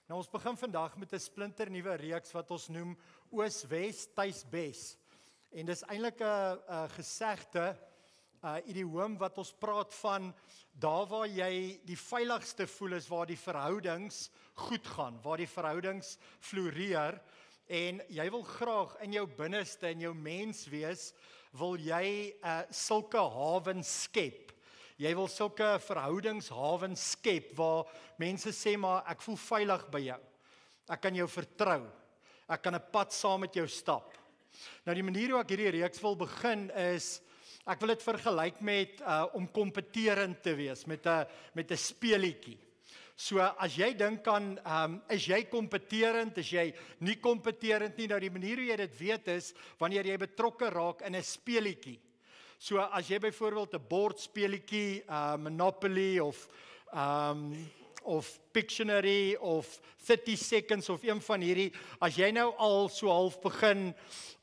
Nou ons begin vandag met 'n splinter nuwe reeks wat ons noem Oos-Wes, Tuis-Bes. En dis eintlik 'n gesegde, idioom wat ons praat van daar waar jy die veiligste voel is waar die verhoudings goed gaan, waar die verhoudings floreer en jy wil graag in jou binneste, in jou menswees, wil jy sulke hawens skep. Jy wil sulke verhoudingshavens skep waar mense sê maar ek voel veilig by jou. Ek kan jou vertrou. Ek kan 'n pad saam met jou stap. Nou die manier hoe ek hierdie reeks wil begin is ek wil dit vergelyk met om kompeterend te wees met 'n speelietjie. So as jy dink aan is jy kompeterend, is jy nie kompeterend nie, nou die manier hoe jy dit weet is wanneer jy betrokke raak in 'n speelietjie. So as jy byvoorbeeld 'n bordspeelietjie, Monopoly of Pictionary of 30 Seconds of een van hierdie, as jy nou al so half begin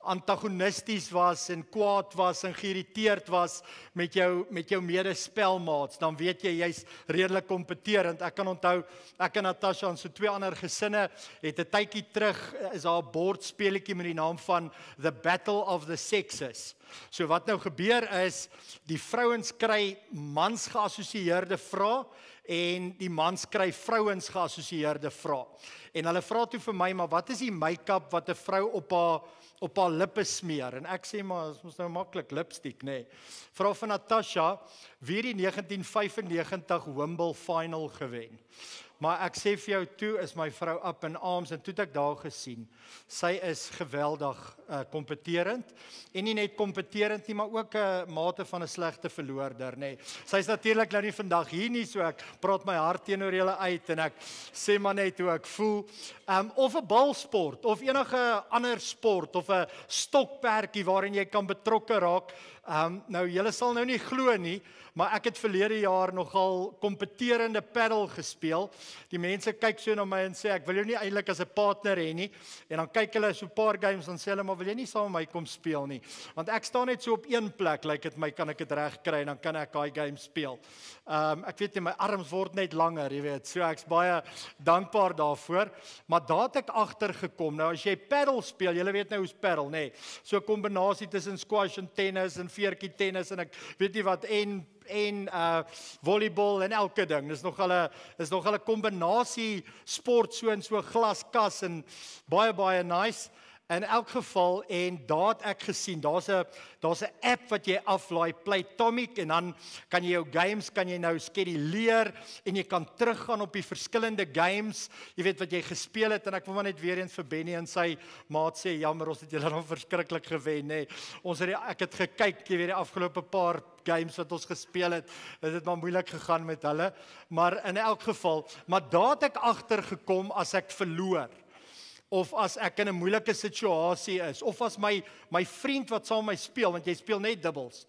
antagonisties was en kwaad was en geïrriteerd was met jou medespelmaats, dan weet jy jy's redelik kompeterend. Ek kan onthou, ek en Natasha en so 2 ander gesinne het 'n tydjie terug is daar 'n bordspeletjie met die naam van The Battle of the Sexes. So wat nou gebeur is, die vrouens kry mans geassosieerde vrae en die mans kry vrouens geassosieerde vrae. En hulle vra toe vir my, maar wat is die make-up wat 'n vrou op haar lippe smeer? En ek sê maar, ons nou maklik lipstick, nê. Nee. Vra van Natasha, wie het die 1995 Wimbledon final gewen? Maar ek sê vir jou, toe is my vrou up in arms en toe het ek daar gesien. Sy is geweldig kompeterend en nie net kompeterend nie, maar ook 'n mate van 'n slegte verloorder, nê. Nee. Sy is natuurlik nou nie vandag hier nie, so ek praat my hart teenoor julle uit en ek sê maar net hoe ek voel. Of 'n balsport of enige ander sport of 'n stokperdjie waarin jy kan betrokke raak. Nou julle sal nou nie glo nie, maar ek het verlede jaar nogal kompeterende paddle gespeel. Die mense kyk so na my en sê ek wil jou nie eintlik as 'n partner hê nie. En dan kyk hulle so 'n paar games en sê hulle maar wil jy nie saam met my kom speel nie? Want ek staan net so op een plek, like dit my kan ek dit reg kry en dan kan ek daai game speel. Ek weet nie, my arms word net langer, jy weet. So ek's baie dankbaar daarvoor. Maar daar het ek agtergekom. Nou as jy paddle speel, julle weet nou hoe's paddle, nê. Nee. So 'n kombinasie tussen squash en tennis en veertjie tennis en ek weet nie wat en volleybal en elke ding. Dis nog 'n kombinasie sport so in so 'n glaskas en baie nice. In elk geval, en daar het ek gesien, daar's 'n app wat jy aflaai, Playtomic, en dan kan jy jou games nou skeduleer en jy kan teruggaan op die verskillende games, jy weet wat jy gespeel het, en ek wil maar net weer eens vir Benny en sy maat sê, jammer, ons het julle dan verskriklik gewen, nê. Ek het gekyk, jy weet die afgelope paar games wat ons gespeel het het maar moeilik gegaan met hulle, maar in elk geval, maar daar het ek agtergekom as ek verloor, of as ek in 'n moeilike situasie is, of as my vriend wat saam met my speel, want jy speel net dubbels,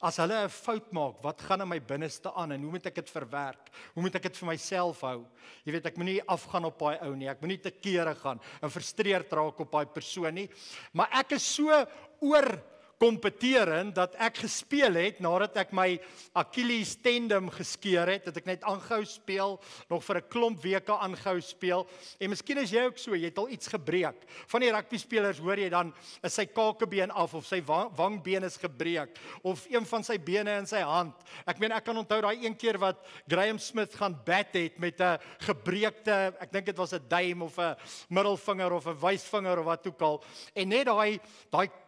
as hulle 'n fout maak, wat gaan in my binneste aan en hoe moet ek dit verwerk? Hoe moet ek dit vir myself hou? Jy weet, ek moet nie afgaan op daai ou nie, ek moet nie te kere gaan en frustreerd raak op daai persoon nie, maar ek is so kompeterend dat ek gespeel het nadat ek my Achilles tendon geskeur het, dat ek net aangehou speel, nog vir 'n klomp weke aangehou speel. En miskien is jy ook so, jy het al iets gebreek. Van die rugby spelers hoor jy dan is sy kakebeen af of sy wangbeen is gebreek of een van sy bene in sy hand. Ek meen ek kan onthou daai een keer wat Graham Smith gaan bat het met 'n gebreekte, ek dink dit was 'n duim of 'n middelvinger of 'n wysvinger of wat ook al. En net daai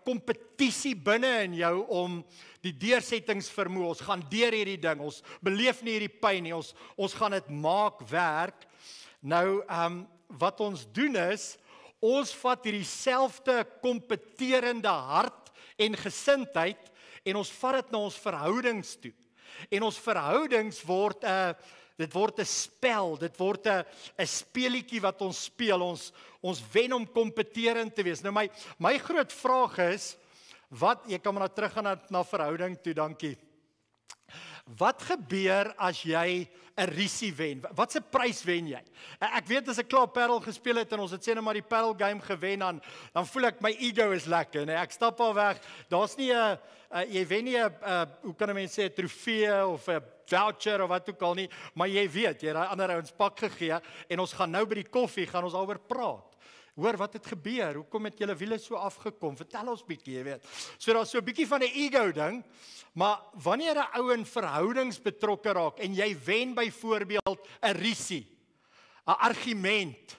kompetisie binne in jou om die deursettingsvermoë, ons gaan deur hierdie ding, ons beleef nie hierdie pyn nie, ons gaan dit maak werk. Nou, wat ons doen is, ons vat hierdie selfde kompeterende hart en gesindheid en ons vat dit na ons verhoudings toe. En ons verhoudings word 'n spel, dit word 'n speelietjie wat ons speel, ons wen om kompeterend te wees. Nou my groot vraag is, jy kan maar teruggaan na verhouding toe, dankie. Wat gebeur as jy 'n risie wen? Wat 'n prys wen jy? Ek weet as ek klaar Parel gespeel het en ons het sê net maar die Parel game gewen, dan voel ek my ego is lekker, nee. Ek stap al weg. Daar's nie jy wen nie 'n hoe kan 'n mens sê 'n trofee of 'n voucher of wat ook al nie, maar jy weet, jy het daai ander ouens pak gegee en ons gaan nou by die koffie gaan ons daaroor praat. Hoor wat het gebeur? Hoekom het julle wiele so afgekom? Vertel ons bietjie, jy weet. So daar's so 'n bietjie van 'n ego ding, maar wanneer 'n ou in verhoudings betrokke raak en jy wen byvoorbeeld 'n risie, 'n argument,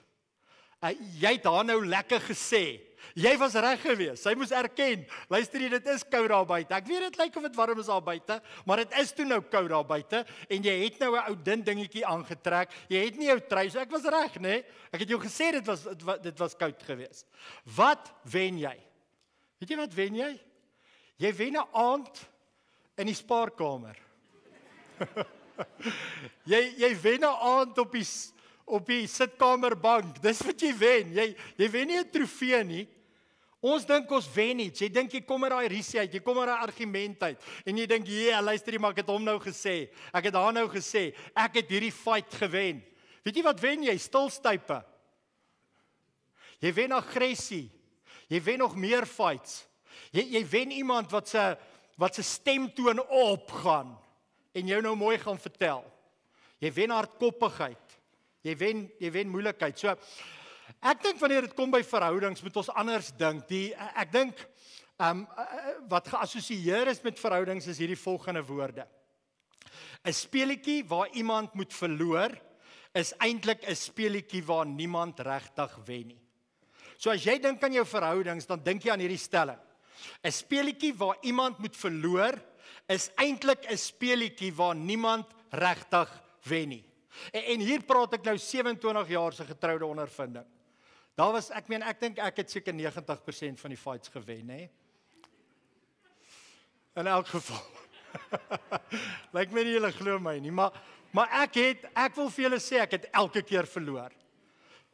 jy het haar nou lekker gesê. Jy was reg geweest. Sy moes erken. Luister jy, dit is koud daar buite. Ek weet dit lyk of dit warm is daar buite, maar dit is toe nou koud daar buite en jy het nou 'n ou dun dingetjie aangetrek. Jy het nie jou trui, so ek was reg, nê? Ek het jou gesê dit was koud geweest. Wat wen jy? Weet jy wat wen jy? Jy wen 'n aand in die spaarkamer. jy wen 'n aand op die sitkamerbank. Dis wat jy wen. Jy wen nie 'n trofee nie. Ons dink ons wen iets. Jy dink jy kom met daai risie uit, jy kom met daai argument uit en jy dink, "Ja, luister jy, maar ek het hom nou gesê. Ek het haar nou gesê. Ek het hierdie fight gewen." Weet jy wat wen jy? Stilstype. Jy wen aggressie. Jy wen nog meer fights. Jy wen iemand wat se stemtoon opgaan en jou nou mooi gaan vertel. Jy wen hardkoppigheid. Jy wen moeilikheid. So ek dink wanneer dit kom by verhoudings moet ons anders dink. Ek dink wat geassosieer is met verhoudings is hierdie volgende woorde. 'n Speletjie waar iemand moet verloor is eintlik 'n speletjie waar niemand regtig wen nie. So as jy dink aan jou verhoudings, dan dink jy aan hierdie stelling. 'n Speletjie waar iemand moet verloor is eintlik 'n speletjie waar niemand regtig wen nie. En hier praat ek nou 27 jaar se getroude ondervinding. Ek dink ek het seker 90% van die fights gewen, hè. In elk geval. Lyk my nie julle glo my nie, maar ek wil vir julle sê ek het elke keer verloor.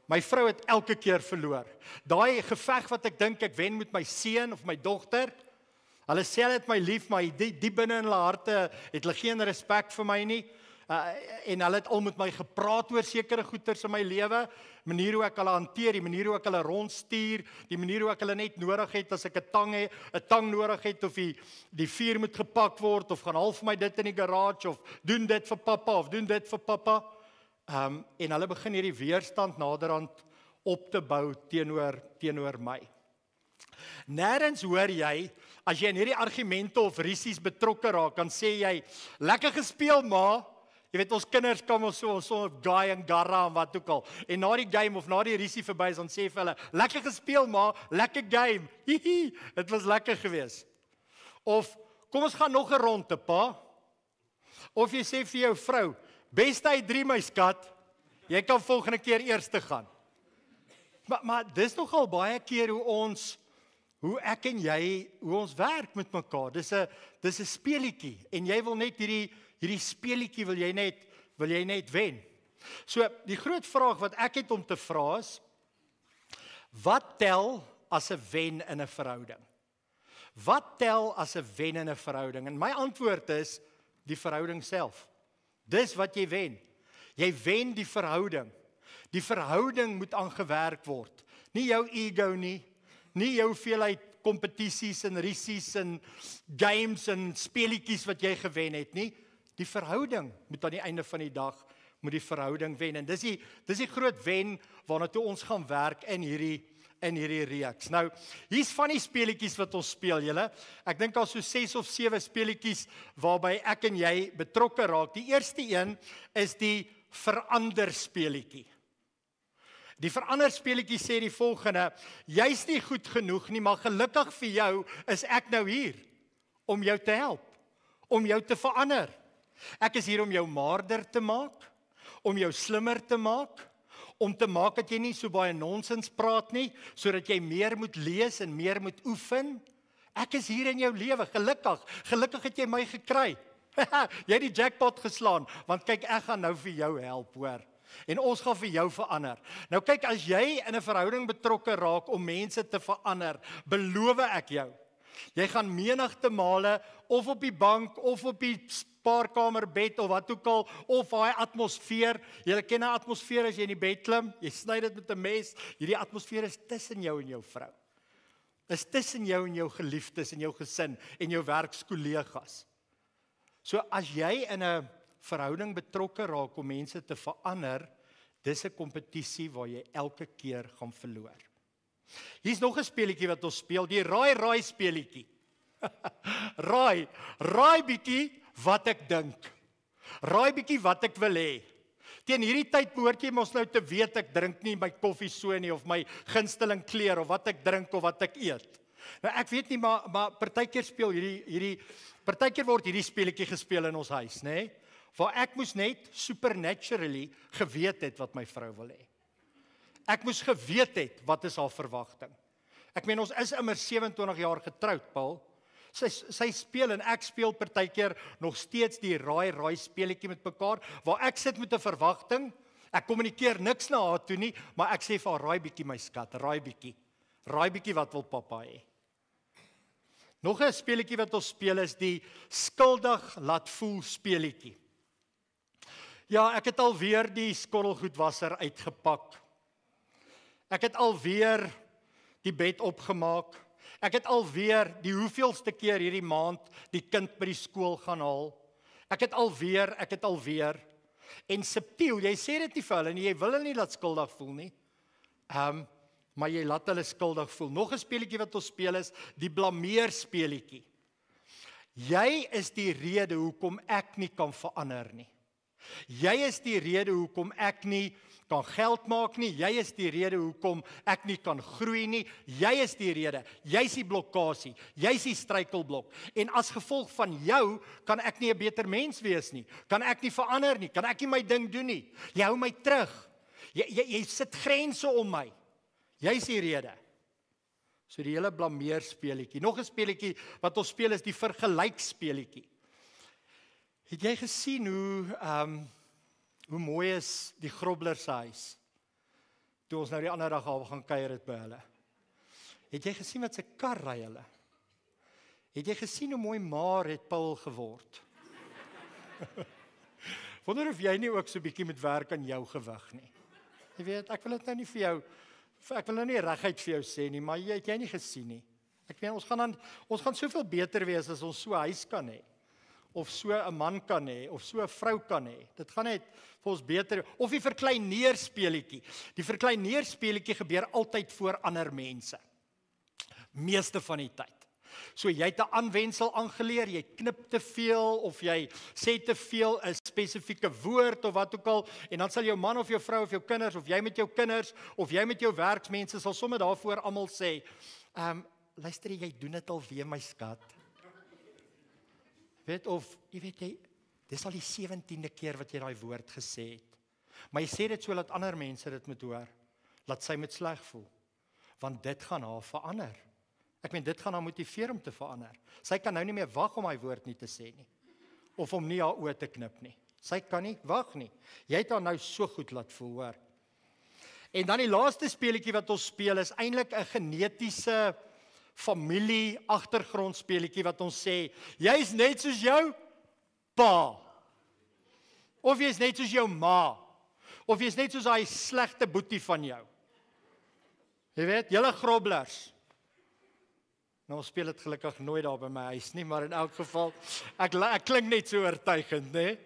My vrou het elke keer verloor. Daai geveg wat ek dink ek wen met my seun of my dogter, hulle sê hulle het my lief, maar diep binne in hulle harte het hulle geen respek vir my nie. En hulle het al met my gepraat oor sekere goeters in my lewe, manier hoe ek hulle hanteer, die manier hoe ek hulle rondstuur, die manier hoe ek hulle net nodig het as ek 'n tang nodig het of die vuur moet gepak word of gaan half my dit in die garage of doen dit vir pappa of doen dit vir pappa. En hulle begin hierdie weerstand naderhand op te bou teenoor my. Nêrens hoor jy as jy in hierdie argumente of risies betrokke raak, dan sê jy lekker gespeel ma. Jy weet ons kinders kom ons so guy en garra en wat ook al. En na die game of na die risie verby is dan sê vir hulle, lekker gespeel ma, lekker game. Hihi, dit was lekker geweest. Of kom ons gaan nog 'n ronde pa. Of jy sê vir jou vrou, beste uit 3 my skat, jy kan volgende keer eerste gaan. Maar dis nogal baie keer hoe ek en jy, hoe ons werk met mekaar. Dis 'n speletjie en jy wil net hierdie speletjie wil jy net wen. So die groot vraag wat ek het om te vra is, wat tel as 'n wen in 'n verhouding? Wat tel as 'n wen in 'n verhouding? En my antwoord is die verhouding self. Dis wat jy wen. Jy wen die verhouding. Die verhouding moet aangewerk word. Nie jou ego nie jou hoeveelheid kompetisies en risies en games en speletjies wat jy gewen het nie. Die verhouding moet aan die einde van die dag moet die verhouding wen. En dis die groot wen waarna toe ons gaan werk in hierdie reeks. Nou, hier's van die speletjies wat ons speel, julle. Ek dink al so 6 of 7 speletjies waarby ek en jy betrokke raak. Die eerste een is die verander speletjie. Die verander speletjie sê die volgende: jy's nie goed genoeg nie, maar gelukkig vir jou is ek nou hier om jou te help, om jou te verander. Ek is hier om jou maarder te maak, om jou slimmer te maak, om te maak dat jy nie so baie nonsens praat nie, sodat jy meer moet lees en meer moet oefen. Ek is hier in jou lewe, gelukkig het jy my gekry. Jy het die jackpot geslaan, want kyk, ek gaan nou vir jou help, hoor. En ons gaan vir jou verander. Nou kyk, as jy in 'n verhouding betrokke raak om mense te verander, beloof ek jou, jy gaan menigte male of op die bank of op die spaarkamer bed of wat ook al, of daai atmosfeer. Jy ken 'n atmosfeer as jy in die bed klim, jy sny dit met 'n mes. Hierdie atmosfeer is tussen jou en jou vrou. Is tussen jou en jou geliefdes en jou gesin en jou werkskollegas. So as jy in 'n verhouding betrokke raak om mense te verander, dis 'n kompetisie waar jy elke keer gaan verloor. Hier's nog 'n speletjie wat ons speel, die raai speletjie. Raai bietjie wat ek dink. Raai bietjie wat ek wil hê. Teen hierdie tyd behoort jy mos nou te weet ek drink nie my koffie so nie of my gunsteling kleur of wat ek drink of wat ek eet. Nou ek weet nie maar partykeer speel partykeer word hierdie speletjie gespeel in ons huis, nê? Nee? Waar ek moes net supernaturally geweet het wat my vrou wil hê. Ek moes geweet het wat is haar verwagting. Ek meen ons is immer 27 jaar getroud, Paul. Sy speel en ek speel partykeer nog steeds die raai speletjie met mekaar waar ek sit met 'n verwagting. Ek kommunikeer niks na haar toe nie, maar ek sê vir haar raai bietjie my skat, raai bietjie wat wil pappa hê. Nog 'n speletjie wat ons speel is die skuldig laat voel speletjie. Ja, ek het alweer die skottelgoedwasser uitgepak. Ek het alweer die bed opgemaak. Ek het alweer die hoeveelste keer hierdie maand die kind by die skool gaan haal. Ek het alweer. En subtiel, jy sê dit nie vir hulle nie, jy wil hulle nie laat skuldig voel nie. Maar jy laat hulle skuldig voel. Nog 'n speletjie wat ons speel is die blameer speletjie. Jy is die rede hoekom ek nie kan verander nie. Jy is die rede hoekom ek nie kan geld maak nie. Jy is die rede hoekom ek nie kan groei nie. Jy is die rede. Jy's die blokkasie. Jy's die struikelblok. En as gevolg van jou kan ek nie 'n beter mens wees nie. Kan ek nie verander nie. Kan ek nie my ding doen nie. Jy hou my terug. Jy sit grense om my. Jy's die rede. So die hele blameer speletjie. Nog 'n speletjie wat ons speel is die vergelyk speletjie. Het jy gesien hoe mooi is die Grobler se huis? Toe ons nou die ander dag al gaan kuier het by hulle. Het jy gesien wat se kar ry hulle? Het jy gesien hoe mooi maar het Paul geword? Wonder of jy nie ook so 'n bietjie met werk aan jou gewig nie. Jy weet, ek wil dit nou nie vir jou, ek wil nou nie reguit vir jou sê nie, maar het jy nie gesien nie. Ek weet ons gaan soveel beter wees as ons so 'n huis kan hê. Of so 'n man kan hê, of so 'n vrou kan hê. Dit gaan net vir ons beter. Of die verkleineer speletjie. Die verkleineer speletjie gebeur altyd voor ander mense. Meeste van die tyd. So jy het 'n aanwensel aangeleer, jy knip te veel of jy sê te veel 'n spesifieke woord of wat ook al en dan sal jou man of jou vrou of jou kinders of jy met jou kinders of jy met jou werksmense sal sommer daarvoor almal sê, luister jy doen dit al weer my skat. Weet of, dis al die 17de keer wat jy daai woord gesê het. Maar jy sê dit so dat ander mense dit moet hoor. Laat sy met sleg voel. Want dit gaan haar verander. Ek meen, dit gaan haar motiveer om te verander. Sy kan nou nie meer wag om hy woord nie te sê nie. Of om nie haar oë te knip nie. Sy kan nie wag nie. Jy het haar nou so goed laat voel, hoor. En dan die laaste speletjie wat ons speel is eintlik 'n genetiese familie agtergrond speletjie wat ons sê, jy's net soos jou pa. Of jy's net soos jou ma. Of jy's net soos daai slegte boetie van jou. Jy weet, julle Groblers. Nou ons speel dit gelukkig nooit daar by my huis nie, maar in elk geval ek klink net so oortuigend, né?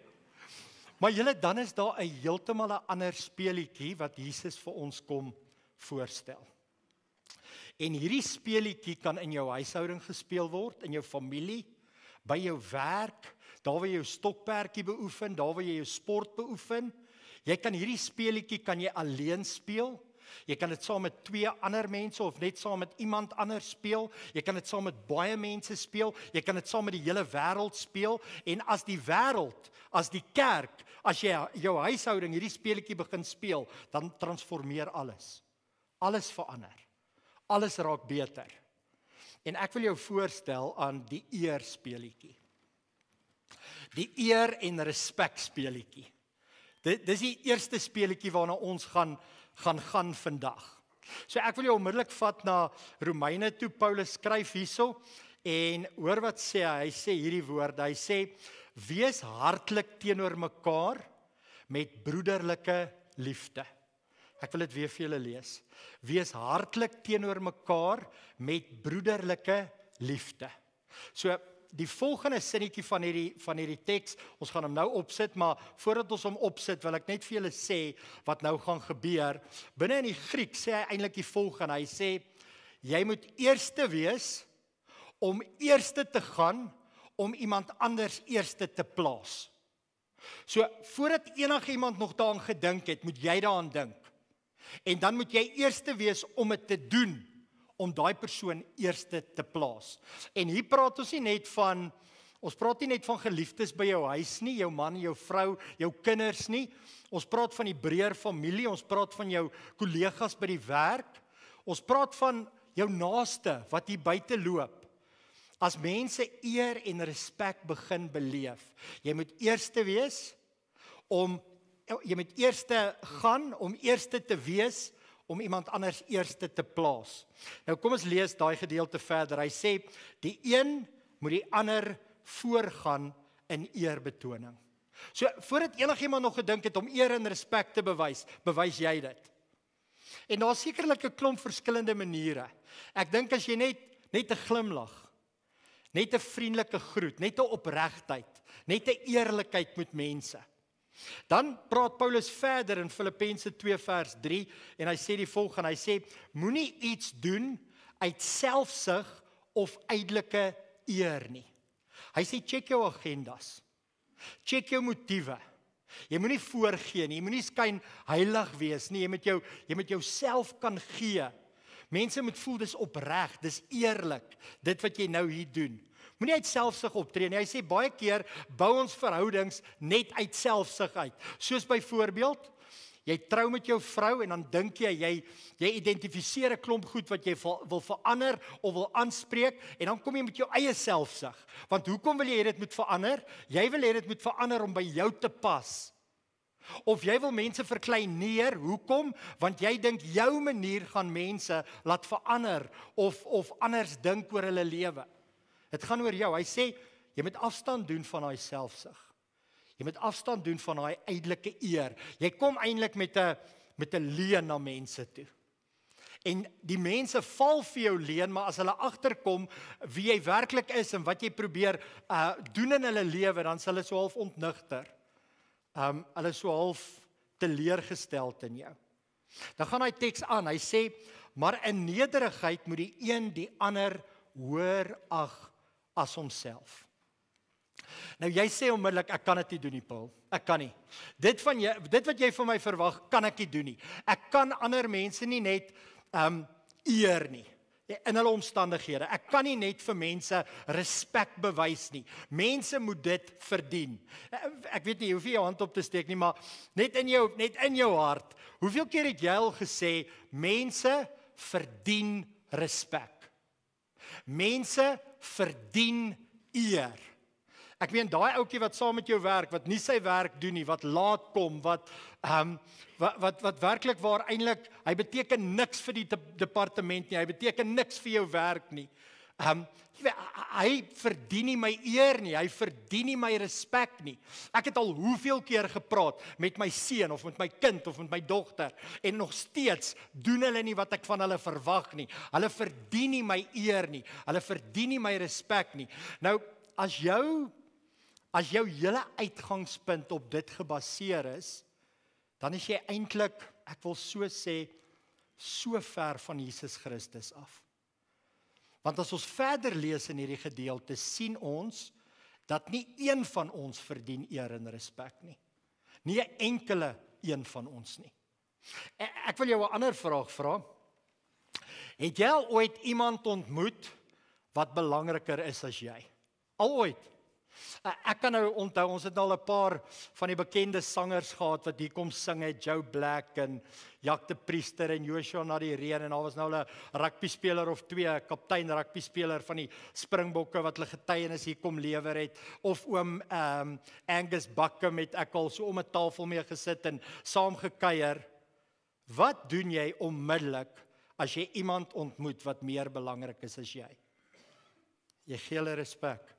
Maar julle, dan is daar 'n heeltemal 'n ander speletjie wat Jesus vir ons kom voorstel. En hierdie speletjie kan in jou huishouding gespeel word, in jou familie, by jou werk, daar waar jy jou stokperdjie beoefen, daar waar jy jou sport beoefen. Jy kan hierdie speletjie kan jy alleen speel. Jy kan dit saam met 2 ander mense of net saam met iemand anders speel. Jy kan dit saam met baie mense speel. Jy kan dit saam met die hele wêreld speel. En as die wêreld, as die kerk, as jy jou huishouding hierdie speletjie begin speel, dan transformeer alles. Alles verander. Alles raak beter. En ek wil jou voorstel aan die eer speletjie. Die eer en respek speletjie. Dis die eerste speletjie waarna ons gaan vandag. So ek wil jou onmiddellik vat na Romeine toe. Paulus skryf hierso en hoor wat sê hy. Hy sê hierdie woorde. Hy sê wees hartlik teenoor mekaar met broederlike liefde. Ek wil dit weer vir julle lees. Wees hartlik teenoor mekaar met broederlike liefde. So, die volgende sinnetjie van hierdie teks, ons gaan hom nou opsit, maar voordat ons hom opsit, wil ek net vir julle sê wat nou gaan gebeur. Binne in die Griek sê hy eintlik die volgende, hy sê, jy moet eerste wees, om eerste te gaan, om iemand anders eerste te plaas. So, voordat enigiemand nog daaraan gedink het, moet jy daaraan dink. En dan moet jy eerste wees om dit te doen, om daai persoon eerste te plaas. En hier praat ons praat nie net van geliefdes by jou huis nie, jou man, jou vrou, jou kinders nie. Ons praat van die breër familie, ons praat van jou kollegas by die werk. Ons praat van jou naaste wat hier buite loop. As mense eer en respek begin beleef, jy moet eerste wees jy moet eerste gaan om eerste te wees om iemand anders eerste te plaas. Nou kom ons lees daai gedeelte verder. Hy sê die een moet die ander voorgaan in eerbetoning. So voordat enigiemand nog gedink het om eer en respek te bewys jy dit. En daar's sekerlik 'n klomp verskillende maniere. Ek dink as jy net 'n glimlag, net 'n vriendelike groet, net 'n opregtheid, net 'n eerlikheid met mense. Dan praat Paulus verder in Filippense 2 vers 3 en hy sê die volgende, hy sê, moenie iets doen uit selfsug of ydelike eer nie. Hy sê, check jou agendas, check jou motiewe. Jy moenie voorgee nie, jy moenie skyn heilig wees nie, jy moet jouself kan gee. Mense moet voel dis opreg, dis eerlik, dit wat jy nou hier doen. Moenie uit selfsug optree nie. Hy sê baie keer bou ons verhoudings net uit selfsug uit. Soos byvoorbeeld, jy trou met jou vrou en dan dink jy identifiseer 'n klomp goed wat jy wil verander of wil aanspreek en dan kom jy met jou eie selfsug. Want hoekom wil jy dit moet verander? Jy wil hê dit moet verander om by jou te pas. Of jy wil mense verkleineer, hoekom? Want jy dink jou manier gaan mense laat verander of anders dink oor hulle lewe. Dit gaan oor jou. Hy sê, jy moet afstand doen van daai selfsug. Jy moet afstand doen van daai ydelike eer. Jy kom eintlik met 'n leuen na mense toe. En die mense val vir jou leuen, maar as hulle agterkom wie jy werklik is en wat jy probeer doen in hulle lewe, dan sal hulle so half ontnigter. Hulle so half teleurgesteld in jou. Dan gaan hy teks aan. Hy sê, maar in nederigheid moet die een die ander hoër ag as homself. Nou jy sê onmiddellik, ek kan dit nie doen nie, Paul. Ek kan nie. Dit wat jy van my verwag, kan ek nie doen nie. Ek kan ander mense nie net eer nie in hulle omstandighede. Ek kan nie net vir mense respek bewys nie. Mense moet dit verdien. Ek weet nie, jy hoef nie jou hand op te steek nie, maar net in jou hart. Hoeveel keer het jy al gesê mense verdien respek? Mense verdien eer. Ek meen daai ouetjie wat saam met jou werk, wat nie sy werk doen nie, wat laat kom, wat werklik waar eintlik, hy beteken niks vir die departement nie, hy beteken niks vir jou werk nie. Hy verdien nie my eer nie, hy verdien nie my respek nie. Ek het al hoeveel keer gepraat met my seun of met my kind of met my dogter en nog steeds doen hulle nie wat ek van hulle verwag nie. Hulle verdien nie my eer nie, hulle verdien nie my respek nie. Nou, as jou hele uitgangspunt op dit gebaseer is, dan is jy eintlik, ek wil so sê, so ver van Jesus Christus af. Want as ons verder lees in hierdie gedeelte, sien ons dat nie een van ons verdien eer en respek nie. Nie 'n enkele een van ons nie. Ek wil jou 'n ander vraag vra. Het jy al ooit iemand ontmoet wat belangriker is as jy? Al ooit? Ek kan nou onthou, ons het al 'n paar van die bekende sangers gehad wat hier kom sing het, Joe Black en Jack de Priester en Joshua na die reën en daar was nou 'n rugby speler of twee, kaptein rugby speler van die Springbokke wat hulle getuienis hier kom lewer het, of oom Angus Buckham het ek al so om 'n tafel mee gesit en saam gekuier. Wat doen jy onmiddellik as jy iemand ontmoet wat meer belangrik is as jy? Jy gee hulle respek.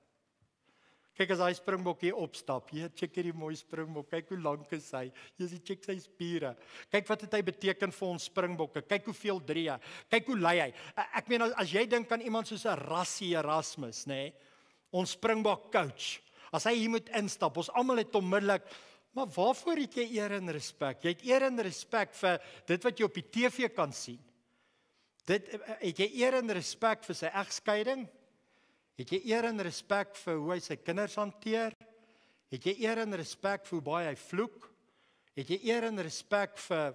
Kyk as hy springbok hier opstap. Hier, check hierdie mooi springbok. Kyk hoe lank is hy. Hier is die check sy spiere. Kyk wat het hy beteken vir ons springbokke. Kyk hoeveel drie. Kyk hoe lei hy. Ek meen as jy dink aan iemand soos 'n Rassie Erasmus, nê? Ons springbok coach. As hy hier moet instap, ons almal het onmiddellik, maar waarvoor het jy eer en respek? Jy het eer en respek vir dit wat jy op die TV kan sien. Het jy eer en respek vir sy egskeiding? Het jy eer en respek vir hoe hy sy kinders hanteer? Het jy eer en respek vir hoe baie hy vloek? Het jy eer en respek vir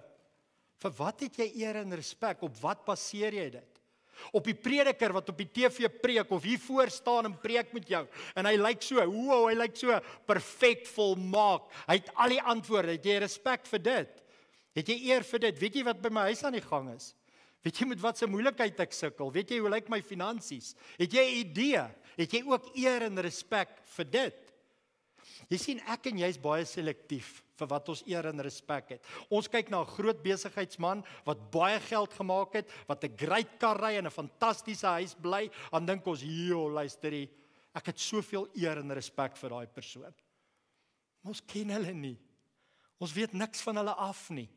wat het jy eer en respek? Op wat baseer jy dit? Op die prediker wat op die TV preek of hier voor staan en preek met jou en hy lyk so, wow, hy lyk so perfek volmaak. Hy het al die antwoorde. Het jy respek vir dit? Het jy eer vir dit? Weet jy wat by my huis aan die gang is? Weet jy met wat se moeilikheid ek sukkel? Weet jy hoe lyk my finansies? Het jy 'n idee? Het jy ook eer en respek vir dit? Jy sien, ek en jy is baie selektief vir wat ons eer en respek het. Ons kyk na 'n groot besigheidsman wat baie geld gemaak het, wat 'n great kar ry en 'n fantastiese huis bly, dan dink ons, "Joe, luister hier, ek het soveel eer en respek vir daai persoon." Maar ons ken hulle nie. Ons weet niks van hulle af nie.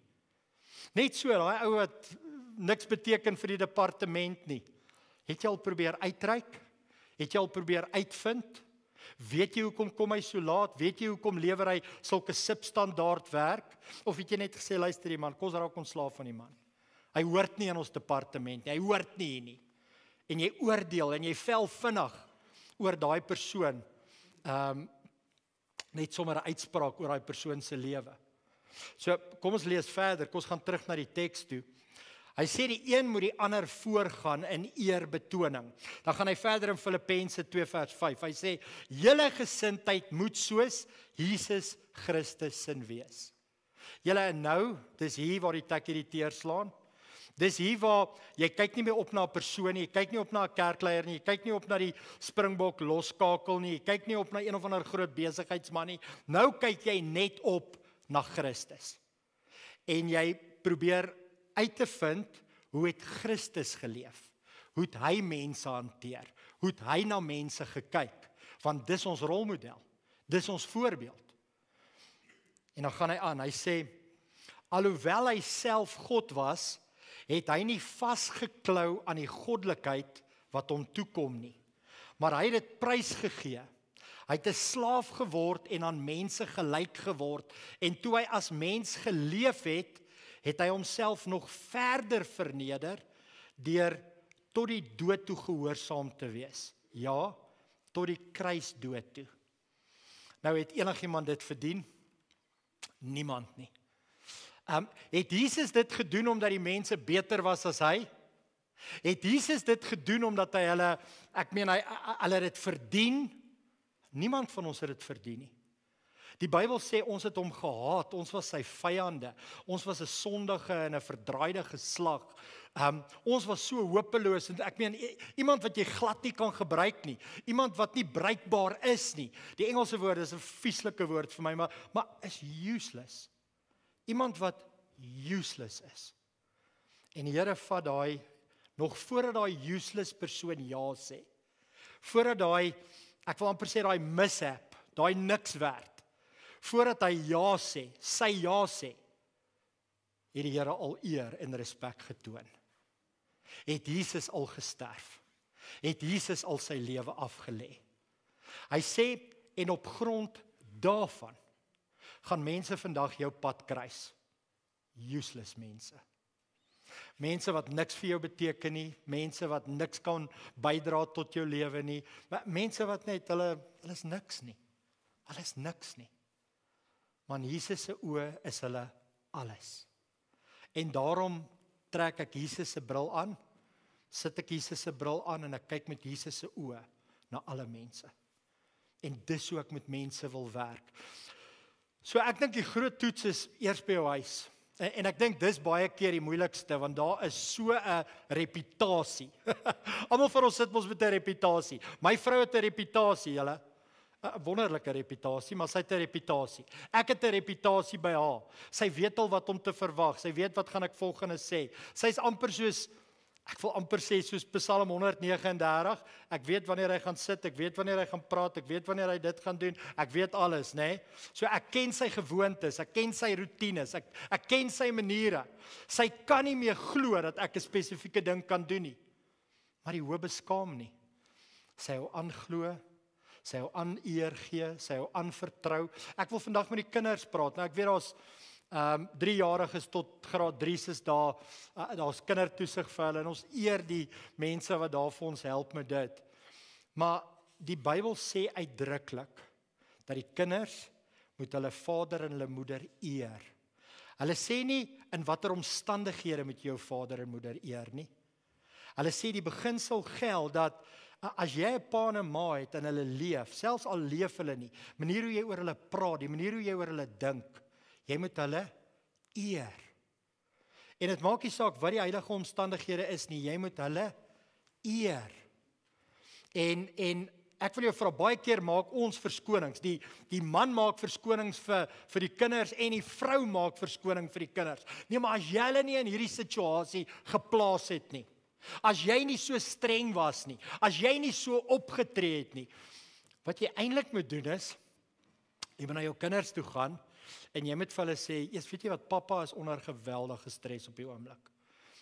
Net so, daai ou wat niks beteken vir die departement nie. Het jy al probeer uitreik? Het jy al probeer uitvind? Weet jy hoekom kom hy so laat? Weet jy hoekom lewer hy sulke substandaard werk? Of het jy net gesê, luister die man, kom ons raak ontslaaf van die man. Hy hoort nie in ons departement nie, hy hoort nie hier nie. En jy oordeel en jy vel vinnig oor daai persoon. Net sommer 'n uitspraak oor daai persoon se lewe. So, kom ons lees verder, kom ons gaan terug na die teks toe. Hy sê die een moet die ander voorgaan in eerbetoning. Dan gaan hy verder in Filippense 2 vers 5. Hy sê, julle gesindheid moet soos Jesus Christus sin wees. Julle nou, dis hier waar die tekkie die teer slaan. Dis hier waar jy kyk nie meer op na 'n persoon nie, jy kyk nie op na 'n kerkleier nie, jy kyk nie op na die springbok loskakel nie, jy kyk nie op na een of ander groot besigheidsman nie. Nou kyk jy net op na Christus. En jy probeer uit te vind, hoe het Christus geleef? Hoe het hy mense hanteer? Hoe het hy na mense gekyk? Want dis ons rolmodel. Dis ons voorbeeld. En dan gaan hy aan, hy sê, alhoewel hy self God was, het hy nie vasgeklou aan die goddelikheid wat hom toekom nie. Maar hy het dit prysgegee. Hy het 'n slaaf geword en aan mense gelyk geword. En toe hy as mens geleef het hy homself nog verder verneder deur tot die dood toe gehoorsaam te wees. Ja, tot die kruisdood toe. Nou het enigiemand dit verdien? Niemand nie. Het Jesus dit gedoen omdat die mense beter was as hy? Het Jesus dit gedoen omdat hy hulle dit verdien? Niemand van ons het dit verdien nie. Die Bybel sê ons het hom gehaat, ons was sy vyande, ons was 'n sondige en 'n verdraaide geslag. Ons was so hopeloos en iemand wat jy glad nie kan gebruik nie, iemand wat nie bruikbaar is nie. Die Engelse woord is 'n vieslike woord vir my, maar is useless. Iemand wat useless is. En die Here vat daai nog voordat daai useless persoon ja sê. Voordat daai, ek wil amper sê daai mishap, daai niks werd. Voordat hy ja sê, sy ja sê, het die Here al eer en respek getoon. Het Jesus al gesterf. Het Jesus al sy lewe afgelê. Hy sê, en op grond daarvan, gaan mense vandag jou pad kruis. Useless mense. Mense wat niks vir jou beteken nie, mense wat niks kan bydra tot jou lewe nie, mense wat net, hulle is niks nie. Hulle is niks nie. Maar in Jesus se oë is hulle alles. En daarom trek ek Jesus se bril aan, sit ek Jesus se bril aan en ek kyk met Jesus se oë na alle mense. En dis hoe ek met mense wil werk. So ek dink die groot toets is eers by jou huis. En ek dink dis baie keer die moeilikste, want daar is so 'n reputasie. Almal van ons sit mos met 'n reputasie. My vrou het 'n reputasie, julle. 'n Wonderlike reputasie, maar sy het 'n reputasie. Ek het 'n reputasie by haar. Sy weet al wat om te verwag. Sy weet wat gaan ek volgende sê. Sy's amper soos Ek wil amper sê soos Psalm 139, ek weet wanneer hy gaan sit, ek weet wanneer hy gaan praat, ek weet wanneer hy dit gaan doen, ek weet alles, nê? So ek ken sy gewoontes, ek ken sy roetines, ek ken sy maniere. Sy kan nie meer glo dat ek 'n spesifieke ding kan doen nie. Maar die Hoe beskaam nie. Sy hou aanglo, sy hou aaneer gee, sy hou aanvertrou. Ek wil vandag met die kinders praat. Nou ek weet daar's 3-jariges tot graad 3 is daar's kindertoesig vir hulle en ons eer die mense wat daar vir ons help met dit. Maar die Bybel sê uitdruklik dat die kinders moet hulle vader en hulle moeder eer. Hulle sê nie in watter omstandighede moet jy jou vader en moeder eer nie. Hulle sê die beginsel geld dat as jy 'n pa en 'n ma het en hulle leef, selfs al leef hulle nie, manier hoe jy oor hulle praat, die manier hoe jy oor hulle dink, jy moet hulle eer. En dit maak nie saak wat die huidige omstandighede is nie, jy moet hulle eer. En ek wil jou vra, baie keer maak ons verskonings. Die man maak verskonings vir die kinders en die vrou maak verskoning vir die kinders. Nee, maar as jy hulle nie in hierdie situasie geplaas het nie, as jy nie so streng was nie, as jy nie so opgetree het nie, wat jy eintlik moet doen is, jy moet na jou kinders toe gaan, en jy moet vir hulle sê, weet jy wat, pappa is onder geweldige stres op die oomblik.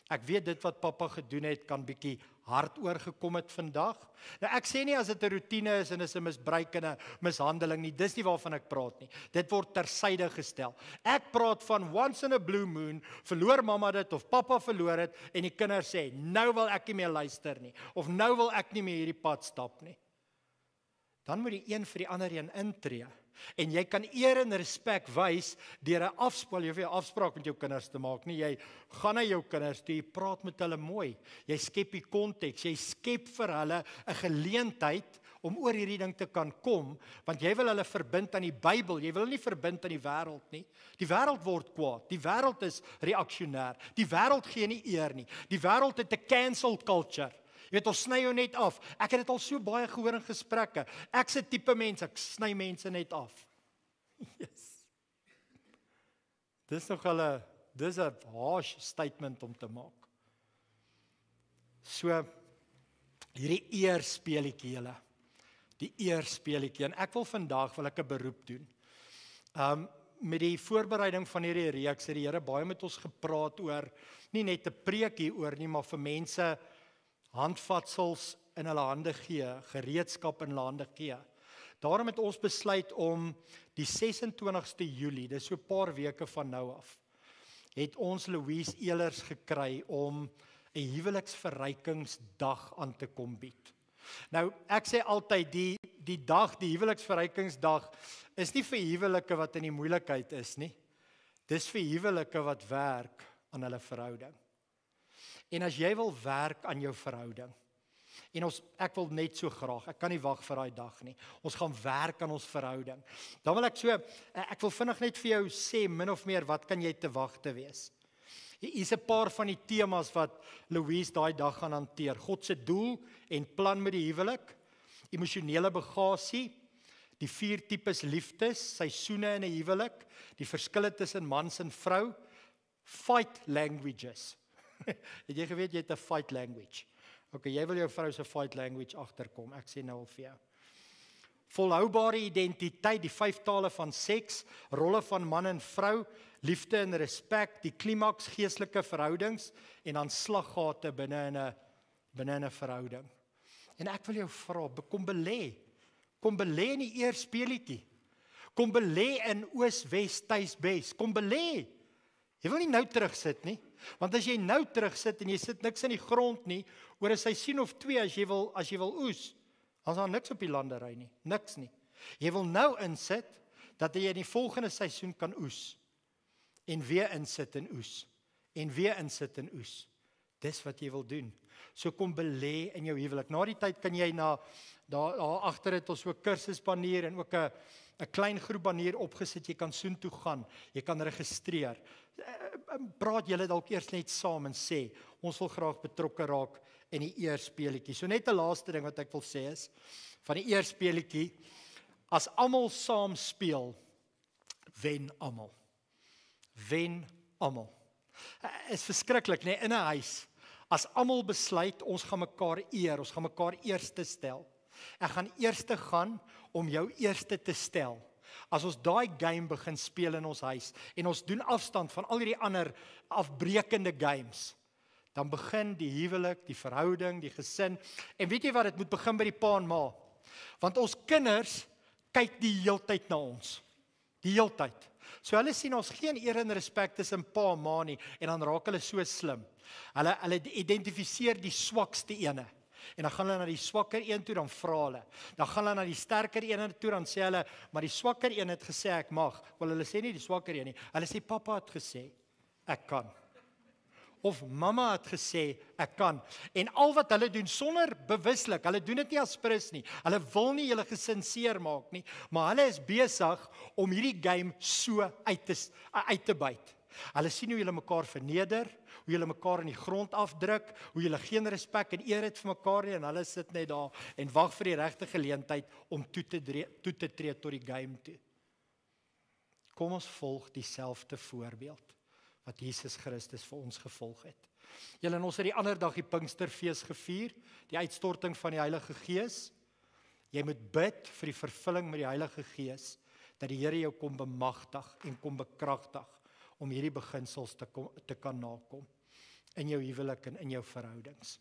Ek weet dit wat pappa gedoen het, kan bietjie hard oorgekom het vandag. Nou ek sê nie as dit 'n roetine is en is 'n misbruik en 'n mishandeling nie, dis nie waarvan ek praat nie. Dit word tersyde gestel. Ek praat van once in a blue moon, verloor mamma dit of pappa verloor dit en die kinders sê, nou wil ek nie meer luister nie, of nou wil ek nie meer hierdie pad stap nie. Dan moet die een vir die ander een intree. En jy kan eer en respek wys deur 'n afspraak, jy hoef 'n afspraak met jou kinders te maak nie. Jy gaan na jou kinders toe, jy praat met hulle mooi. Jy skep die konteks, jy skep vir hulle 'n geleentheid om oor hierdie ding te kan kom, want jy wil hulle verbind aan die Bybel, jy wil hulle nie verbind aan die wêreld nie. Die wêreld word kwaad, die wêreld is reaksionêr, die wêreld gee nie eer nie. Die wêreld het 'n cancel culture. Jy weet, ons sny jou net af. Ek het dit al so baie gehoor in gesprekke. Ek's 'n tipe mens, ek sny mense net af. Yes. Dis 'n harsh statement om te maak. So, hierdie eerspeletjie julle. Die eerspeletjie. En ek wil vandag 'n beroep doen. Met die voorbereiding van hierdie reeks het die Here baie met ons gepraat oor, nie net 'n preek hieroor nie, maar vir mense handvatsels in hulle hande gee, gereedskap in hulle hande gee. Daarom het ons besluit om die 26ste Julie, dis so 'n paar weke van nou af, het ons Louise Elers gekry om 'n huweliksverrykingsdag aan te kom bied. Nou, ek sê altyd die huweliksverrykingsdag is nie vir huwelike wat in die moeilikheid is nie. Dis vir huwelike wat werk aan hulle verhouding. En as jy wil werk aan jou verhouding, en ek wil net so graag, ek kan nie wag vir daai dag nie, ons gaan werk aan ons verhouding, dan wil ek wil vinnig net vir jou sê, min of meer, wat kan jy te wagte wees? Hier's 'n paar van die temas wat Louise daai dag gaan hanteer. God se doel en plan met die huwelik, emosionele bagasie, die 4 tipes liefdes, seisoene in 'n huwelik, die verskille tussen mans en vrou, fight languages. Het jy geweet jy het 'n fight language? Okay, jy wil jou vrou se fight language agterkom. Ek sê nou al vir jou. Volhoubare identiteit, die 5 tale van seks, rolle van man en vrou, liefde en respek, die klimaks geestelike verhoudings en dan slaggate binne in 'n verhouding. En ek wil jou vra, kom belê. Kom belê in die eerspeletjie. Kom belê in Oos, Wes, Tuis, Bes. Kom belê. Jy wil nie nou terugsit nie. Want as jy nou terugsit en jy sit niks in die grond nie, oor 'n seisoen of 2 as jy wil oes, dan is daar niks op die landery nie, niks nie. Jy wil nou insit dat jy in die volgende seisoen kan oes. En weer insit en oes. En weer insit en oes. Dis wat jy wil doen. So kom belê in jou huwelik. Na die tyd kan jy daar agter het ons ook kursusbanier en ook 'n klein groep banier opgesit. Jy kan soontoe gaan. Jy kan registreer. Praat julle dalk eers net saam en sê, ons wil graag betrokke raak in die eerspeletjie. So net 'n laaste ding wat ek wil sê is, van die eerspeletjie, as almal saam speel, wen almal. Wen almal. Is verskriklik, nee, in 'n huis. As almal besluit, ons gaan mekaar eer, ons gaan mekaar eerste stel. Ek gaan eerste gaan om jou eerste te stel. As ons daai game begin speel in ons huis, en ons doen afstand van al hierdie ander afbrekende games, dan begin die huwelik, die verhouding, die gesin, en weet jy wat, dit moet begin by die pa en ma. Want ons kinders kyk die heeltyd na ons. Die heeltyd. So hulle sien ons geen eer en respek tussen pa en ma nie, en dan raak hulle so slim. Hulle identifiseer die swakste ene. En dan gaan hulle na die swakker een toe, dan vra hulle. Dan gaan hulle na die sterker een toe, dan sê hulle, maar die swakker een het gesê ek mag. Wel, hulle sê nie die swakker een nie. Hulle sê pappa het gesê ek kan. Of mamma het gesê ek kan. En al wat hulle doen sonder bewuslik, hulle doen dit nie as prins nie. Hulle wil nie julle gesin seer maak nie, maar hulle is besig om hierdie game so uit te byt. Hulle sien hoe julle mekaar verneder, hoe julle mekaar in die grond afdruk, hoe julle geen respek en eer het vir mekaar nie, en hulle sit net daar en wag vir die regte geleentheid om toe te tree tot die game toe. Kom ons volg dieselfde voorbeeld wat Jesus Christus vir ons gevolg het. Julle, en ons het die ander dag die Pinksterfees gevier, die uitstorting van die Heilige Gees. Jy moet bid vir die vervulling met die Heilige Gees, dat die Here jou kom bemagtig en kom bekragtig om hierdie beginsels te kan nakom in jou huwelik en in jou verhoudings.